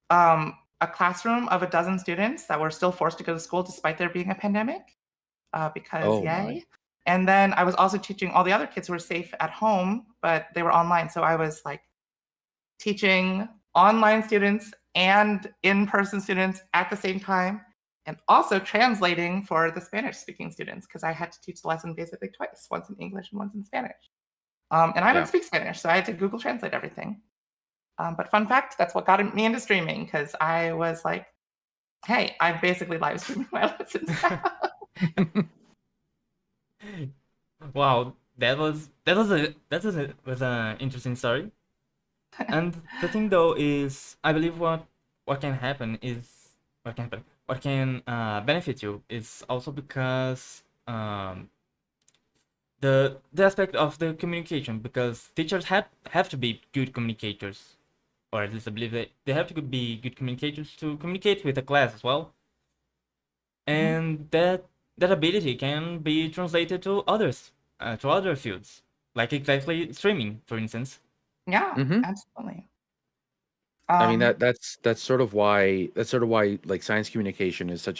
a classroom of 12 students that were still forced to go to school despite there being a pandemic, because yay. My. And then I was also teaching all the other kids who were safe at home, but they were online. So I was like teaching online students and in-person students at the same time, and also translating for the Spanish-speaking students because I had to teach the lesson basically twice, once in English and once in Spanish. And I don't speak Spanish, so I had to Google Translate everything. But fun fact, that's what got me into streaming because I was like, hey, I'm basically live streaming my lessons now. Wow, that was an interesting story. And the thing though is, I believe what can benefit you is also because the aspect of the communication, because teachers have to be good communicators, or at least I believe they have to be good communicators to communicate with the class as well. and that ability can be translated to others, to other fields, like exactly streaming, for instance. Yeah, Mm-hmm. absolutely. I mean Um, that's sort of why like science communication is such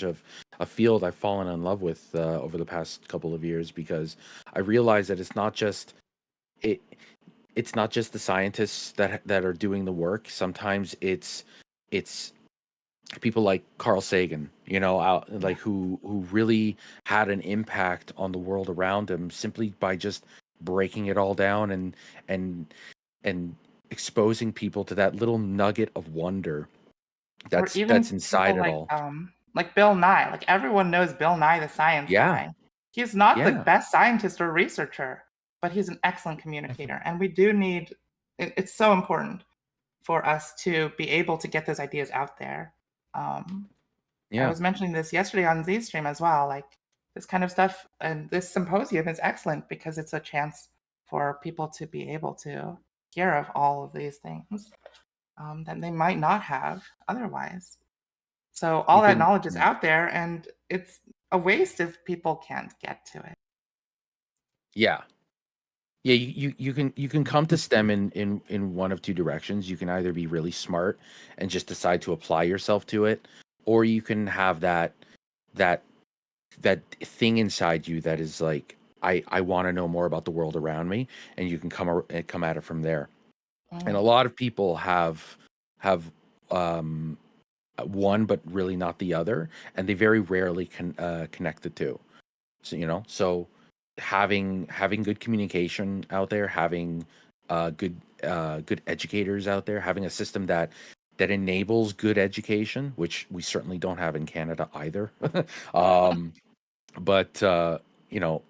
a field I've fallen in love with over the past couple of years, because I realize that it it's not just the scientists that are doing the work. Sometimes it's people like Carl Sagan, yeah. like who really had an impact on the world around him simply by just breaking it all down and and exposing people to that little nugget of wonder Or that's even inside people it all. like Bill Nye. Like everyone knows Bill Nye, the science Yeah, guy. He's not the yeah, best scientist or researcher, but he's an excellent communicator. And we do need it's so important for us to be able to get those ideas out there. Um, I yeah. was mentioning this yesterday on Z Stream as well. Like this kind of stuff and this symposium is excellent because it's a chance for people to be able to hear of all of these things that they might not have otherwise. So all You that can, knowledge is out there, and it's a waste if people can't get to it. yeah. Yeah, you can come to STEM in one of two directions. You can either be really smart and just decide to apply yourself to it, or you can have that that thing inside you that is like, I want to know more about the world around me, and you can come at it from there. And a Mm, lot of people have um one but really not the other, and they very rarely connect the two. So having good communication out there, having good educators out there, having a system that enables good education, which we certainly don't have in Canada either. um, but you know,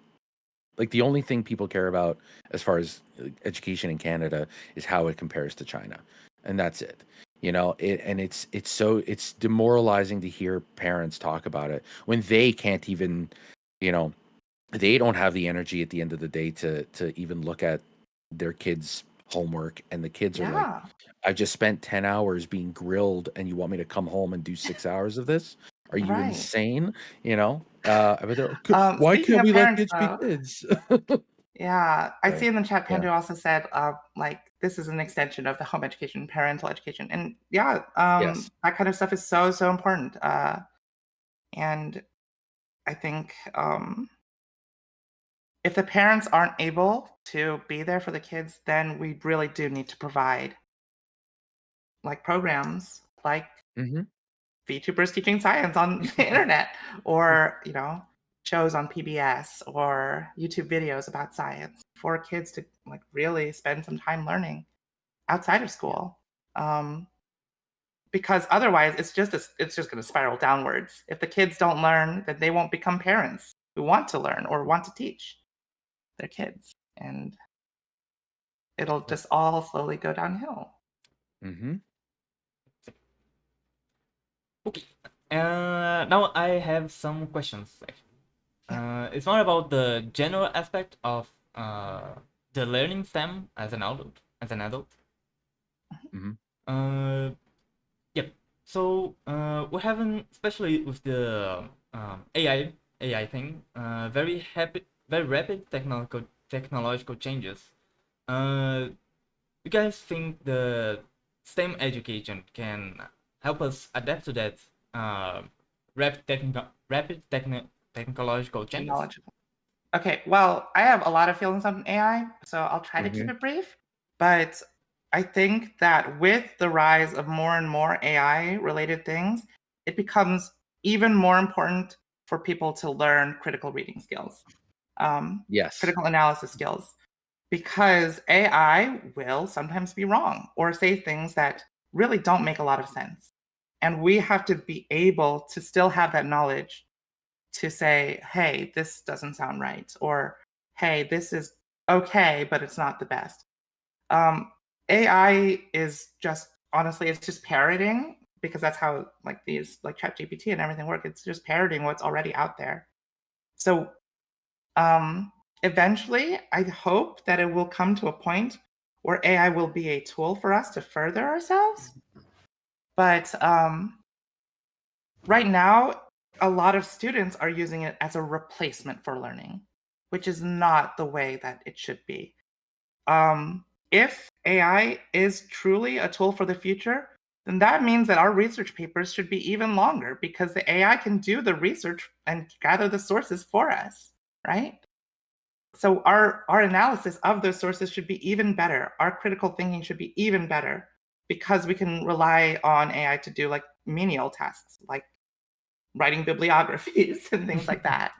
like the only thing people care about as far as education in Canada is how it compares to China, and that's it. It's demoralizing to hear parents talk about it when they can't even, you know, they don't have the energy at the end of the day to even look at their kids' homework, and the kids are like, yeah, I just spent 10 hours being grilled and you want me to come home and do 6 hours of this? Are you right. insane? But why Speaking can't of we let parents, kids be though, kids? yeah, I So, see in the chat yeah. Pandu also said like this is an extension of the home education, parental education, and yeah, Yes. that kind of stuff is so so important. And I think if the parents aren't able to be there for the kids, then we really do need to provide like programs like Hmm. VTubers teaching science on the internet, or shows on PBS or YouTube videos about science for kids to like really spend some time learning outside of Yeah. school. Because otherwise, it's just going to spiral downwards. If the kids don't learn, then they won't become parents who want to learn or want to teach their kids, and it'll just all slowly go downhill. Hmm. Okay. Now I have some questions. It's more about the general aspect of the learning STEM as an adult. Hmm. Uh, yep. So we're having, especially with the AI thing, very rapid technological changes. Uh, you guys think the STEM education can help us adapt to that technological changes? Technological. Okay, well, I have a lot of feelings on AI, so I'll try to keep Hmm. it brief. But I think that with the rise of more and more AI related things, it becomes even more important for people to learn critical reading skills, Yes. critical analysis skills, because AI will sometimes be wrong or say things that really don't make a lot of sense. And we have to be able to still have that knowledge to say, hey, this doesn't sound right, or hey, this is okay, but it's not the best. AI is just honestly, it's just parroting because that's how like these like ChatGPT and everything work. It's just parroting what's already out there. So eventually, I hope that it will come to a point where AI will be a tool for us to further ourselves. But right now, a lot of students are using it as a replacement for learning, which is not the way that it should be. If AI is truly a tool for the future, then that means that our research papers should be even longer because the AI can do the research and gather the sources for us, right? So our analysis of those sources should be even better. Our critical thinking should be even better because we can rely on AI to do like menial tasks like writing bibliographies and things like that,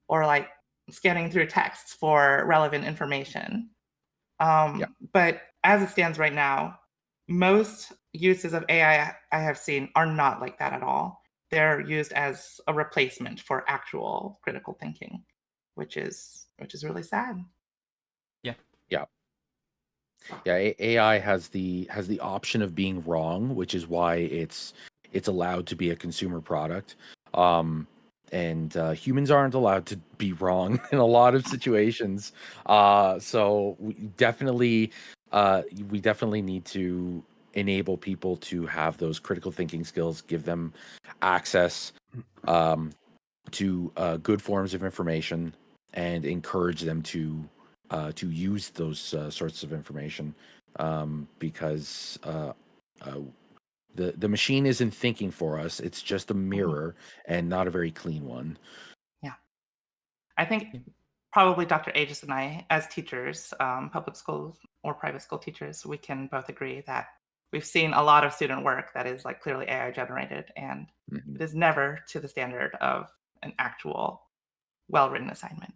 or like scanning through texts for relevant information. But as it stands right now, most uses of AI I have seen are not like that at all. They're used as a replacement for actual critical thinking, which is really sad. Yeah. Yeah. Yeah, AI has the option of being wrong, which is why it's allowed to be a consumer product. And humans aren't allowed to be wrong in a lot of situations. So we definitely need to enable people to have those critical thinking skills, give them access to good forms of information, and encourage them to use those sorts of information, because the machine isn't thinking for us. It's just a mirror, and not a very clean one. Yeah. I think probably Dr. Aegis and I, as teachers, public school or private school teachers, we can both agree that we've seen a lot of student work that is like clearly AI generated, and it is never to the standard of an actual well-written assignment.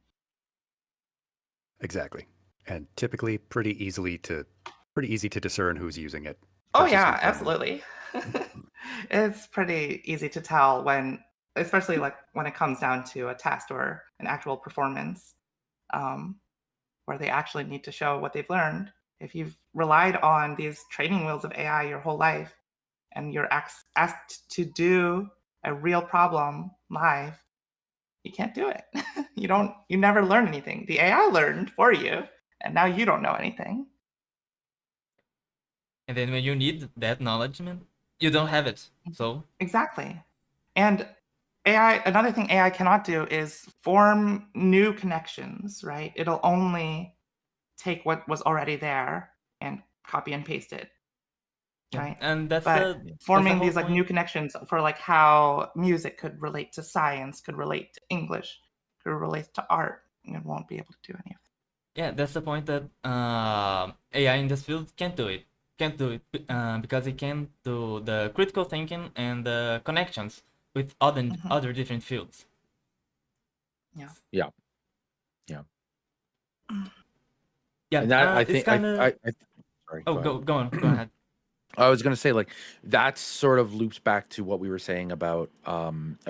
Exactly. And typically pretty easy to discern who's using it. Oh versus yeah, who's not. absolutely. It's pretty easy to tell when, especially like when it comes down to a test or an actual performance, where they actually need to show what they've learned. If you've relied on these training wheels of AI your whole life and you're asked to do a real problem live, you can't do it. You never learn anything. The AI learned for you, and now you don't know anything. And then when you need that knowledge, you don't have it. So Exactly. And another thing AI cannot do is form new connections, right? It'll only take what was already there and copy and paste it. yeah. Right. And that's But the forming whole these like point. new connections for like how music could relate to science, could relate to English, could relate to art, and it won't be able to do any of that. Yeah, that's the point that AI in this field can't do it. Can't do it because it can't do the critical thinking and the connections with other different fields. Yeah. Yeah. Yeah. And that, I it's think, kind of. sorry. Oh, go on. Go ahead. I was going to say, like, that sort of loops back to what we were saying about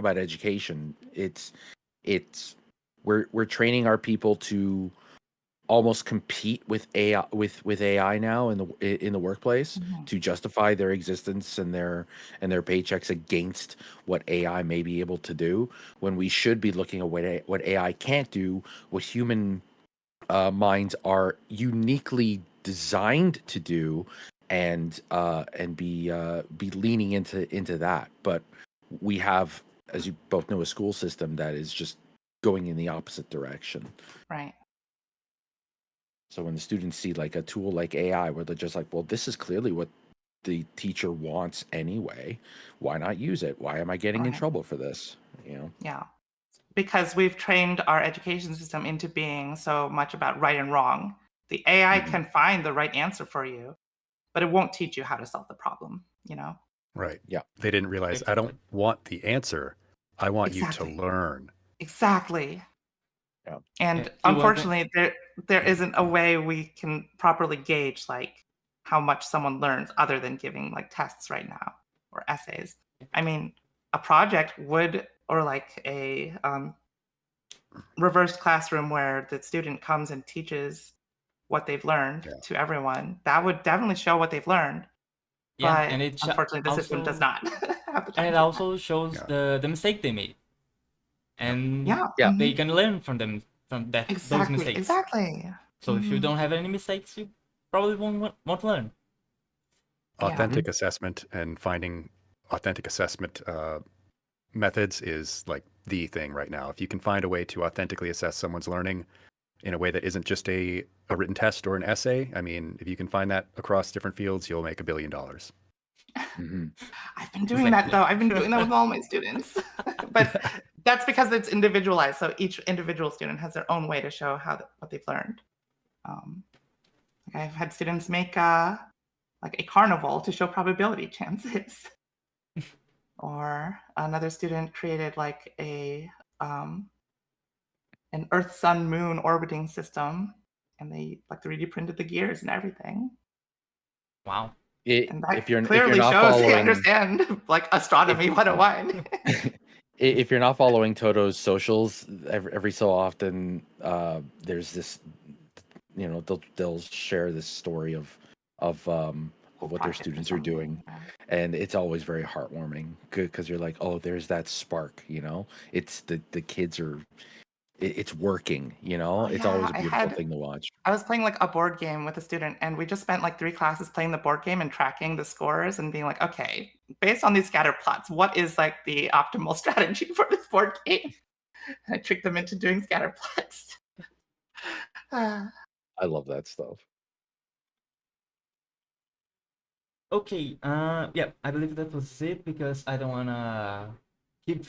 education. We're training our people to almost compete with AI with AI now in the workplace, to justify their existence and their paychecks against what AI may be able to do, when we should be looking at what AI can't do, what human minds are uniquely designed to do, and be leaning into that. But we have, as you both know, a school system that is just going in the opposite direction. Right. So when the students see like a tool like AI, where they're just like, well, this is clearly what the teacher wants anyway, why not use it? Why am I getting in trouble for this? Yeah. Because we've trained our education system into being so much about right and wrong. The AI can find the right answer for you, but it won't teach you how to solve the problem, Right. Yeah. They didn't realize I don't want the answer. I want you to learn. Exactly. Yeah. And unfortunately, there isn't a way we can properly gauge like how much someone learns other than giving like tests right now or essays. I mean, a project would, or like a reversed classroom where the student comes and teaches what they've learned to everyone, that would definitely show what they've learned. Yeah, But and it unfortunately, the system does not have the time. And it also shows the mistake they made, and they can learn from them those mistakes. Exactly. So if you don't have any mistakes, you probably won't learn. Authentic assessment and finding authentic assessment methods is like the thing right now. If you can find a way to authentically assess someone's learning in a way that isn't just a written test or an essay, I mean, if you can find that across different fields, you'll make $1 billion. Mhm. I've been doing that though. I've been doing that with all my students. But that's because it's individualized. So each individual student has their own way to show what they've learned. Like I've had students make like a carnival to show probability chances. Or another student created like an Earth, Sun, Moon orbiting system, and they like 3D printed the gears and everything. Wow. And that If you're clearly not shows they following, understand like astronomy 101. if you're not following Toto's socials, every so often, there's this, you know, they'll share this story of what their project or students are something, doing, yeah. and it's always very heartwarming. Good, because you're like, oh, there's that spark, you know. It's the kids are, it's working, you know. Oh, It's yeah, always a beautiful thing to watch. I was playing like a board game with a student, and we just spent like 3 classes playing the board game and tracking the scores and being like, okay, based on these scatter plots, what is like the optimal strategy for this board game? And I tricked them into doing scatter plots. I love that stuff. Okay, yeah, I believe that was it because I don't wanna keep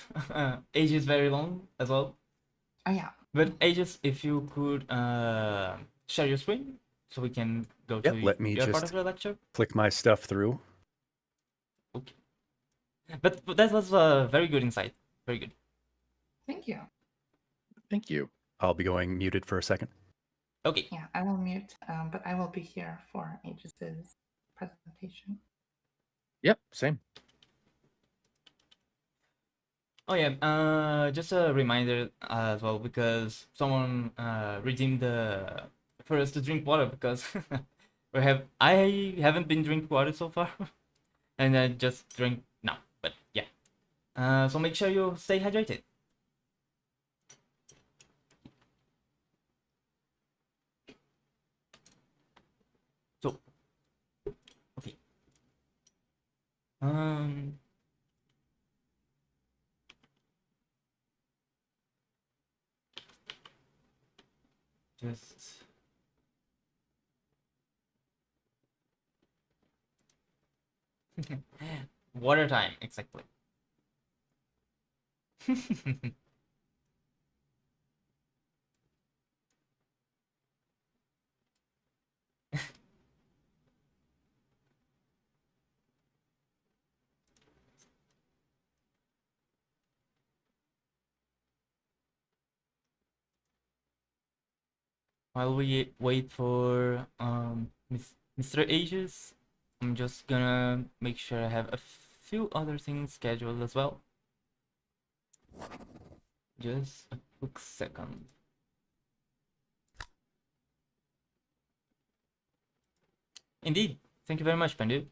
Aegis very long as well. Oh yeah. But Aegis, if you could share your screen so we can go to Let me your part just of the lecture. click my stuff through. Okay. But that was very good insight. Very good. Thank you. Thank you. I'll be going muted for a second. Okay. Yeah, I will mute, but I will be here for Aegis's presentation. Yep, same. Oh yeah, just a reminder as well, because someone redeemed for us to drink water, because I haven't been drinking water so far, and I just drink now. But yeah, so make sure you stay hydrated. So okay, just water time, exactly. While we wait for Mr. Aegis, I'm just gonna make sure I have a few other things scheduled as well. Just a quick second. Indeed. Thank you very much, Pandu.